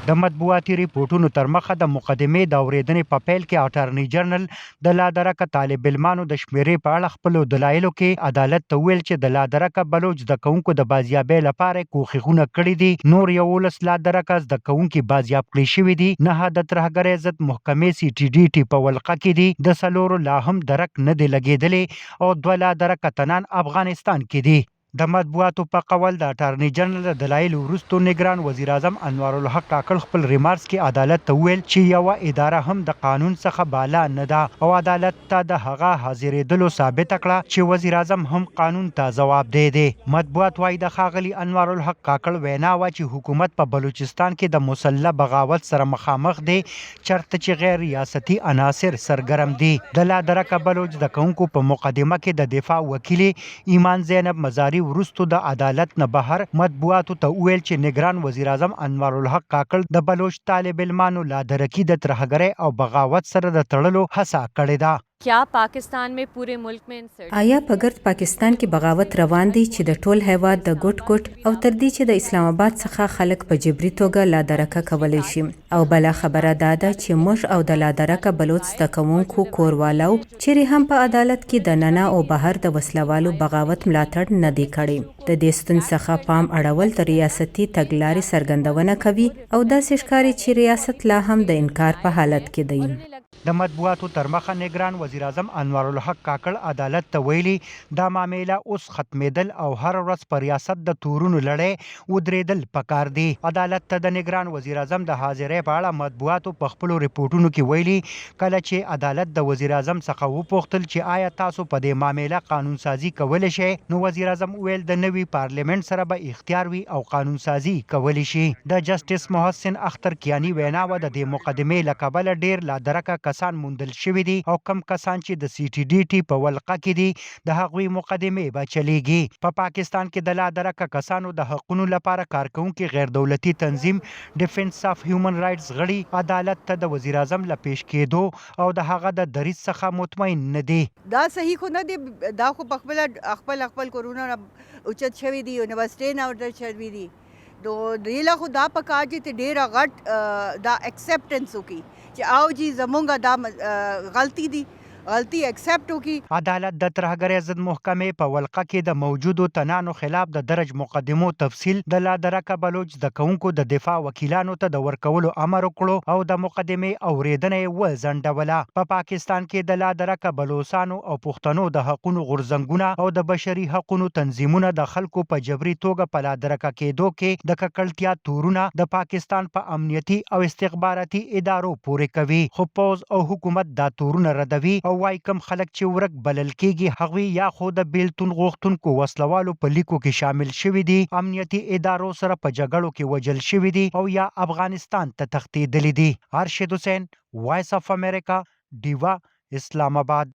د مطبوعاتي ریپورتونو تر مخه د مقدمې د اورېدنې په پیل کې اټارنی جنرال د لادرکه طالب علمانو د شمیرې په اړه خپلو دلایلو کې عدالت ته ویل چې د لادرکه بلوچ زده کوونکو د بازیابۍ لپاره کوښښونه کړي دي. نور 11 لادرکه زده کوونکي بازیاب کړي شوي دي. 9 د ترهګرۍ ضد محکمې CTDT په ولقه کې دي. د څلورو لا هم درک نه دی لګېدلی او 2 لادرکه تنان افغانستان کې دي. د مطبوعاتو په قول د اټارنی جنرال د دلایلو وروسته نگران وزیر اعظم انوار الحق کاکړ خپل ریمارکس کې عدالت ته ویل چې یوه اداره هم د قانون څخه بالا نه ده او عدالت ته د هغه حاضرېدلو ثابته کړه چې وزیر اعظم هم قانون ته ځوابدی دی. مطبوعات وايي د ښاغلي انوار الحق کاکړ وینا وه چې حکومت په بلوچستان کې د مسلح بغاوت سره مخامخ دی چرته چې غیر ریاستي عناصر سرګرم دي. د لادرکه بلوچ زده کوونکو په مقدمه کې د دفاع وکیلې ایمان زینب مزاري وروسته د عدالت نه بهر مطبوعاتو ته ویل چې نگران وزیر اعظم انوار الحق کاکړ د بلوچ طالب علمانو لادرکي د ترهګرۍ او بغاوت سره د تړلو هڅه کړې ده. क्या पाकिस्तान में पूरे मुल्क में آیا په ګرد پاکستان کې بغاوت روان دی چې د ټول هیواد د ګوټ ګوټ او تر دې چې د اسلام آباد څخه خلک په جبري توګه لادرکه کولی شي او بله خبره دا ده چې موږ او د لادرکه بلوچ زده کوونکو کوروالو چیرې هم په عدالت کې د ننه او بهر د وسلوالو بغاوت ملاتړ نه دی کړی. د دې ستون څخه پام اړول د ریاستي تګلارې څرګندونه کوي او داسې ښکاري چې ریاست لا هم د انکار په حالت کې دی. د مطبوعاتو تر مخه نگران وزیر اعظم انوار الحق کاکړ عدالت ته ویلي دا معامله اوس ختمېدل او هر ورځ په ریاست د تورونو لړۍ ودرېدل پکار دي. عدالت ته د نگران وزیر اعظم د حاضرۍ په اړه مطبوعاتو په خپلو ریپورټونو کې ویلي کله چې عدالت د وزیر اعظم څخه وپوښتل چې آیا تاسو په دې معامله قانون سازي کولی شئ نو وزیر اعظم ویل د نوي پارلیمنت سره به اختیار وي او قانون سازي کولی شي. د جسټس محسن اختر کیانی وینا و د دې مقدمې له کبله ډیر لادرکه کسان موندل شوي دي او کم کسان چې د CTDT په ولقه کې دي د هغوی مقدمې به چلیږي. په پاکستان کې د لادرکه کسانو د حقونو لپاره کارکوونکي غیر دولتي تنظیم ډیفنس اف هیومن رایټس غړي عدالت ته د وزیر اعظم له پیش کېدو او د هغه د دریځ څخه مطمئن نه دي. دا صحیح خو نه دی، دا خو خپل کورونه اوچت شوي دي، یونیورسټۍ نه اورډر شوي دي. نو دې له خو دا پکار چې ته ډېره غټ دا اکسپټنس وکړي چې او جی زمونږ دا غلطي دي، غلطي اکسپټ وکړي. عدالت د ترهګرۍ ضد محکمې په ولقه کې د موجودو تنانو خلاف د درج مقدمو تفصیل د لادرکه بلوچ زده کوونکو د دفاع وکیلانو ته د ورکولو امر وکړو او د مقدمې اورېدنه یې وځنډوله. په پاکستان کې د لادرکه بلوچانو او پښتنو د حقونو غورځنګونه او د بشري حقونو تنظیمونه د خلکو په جبري توګه په لادرکه کېدو کې د ککړتیا تورونه د پاکستان په امنیتي او استخباراتي ادارو پورې کوي، خو پوز او حکومت دا تورونه ردوي او وايي کم خلک چې ورک بلل کېږي هغوی یا خو د بیلتون غوښتونکو وسلوالو په لیکو کې شامل شوي دي، امنیتي ادارو سره په جګړو کې وژل شوي دي او یا افغانستان ته تښتېدلي دي. ارشد حسین، وایس اف امریکا، ډیوا، اسلام آباد.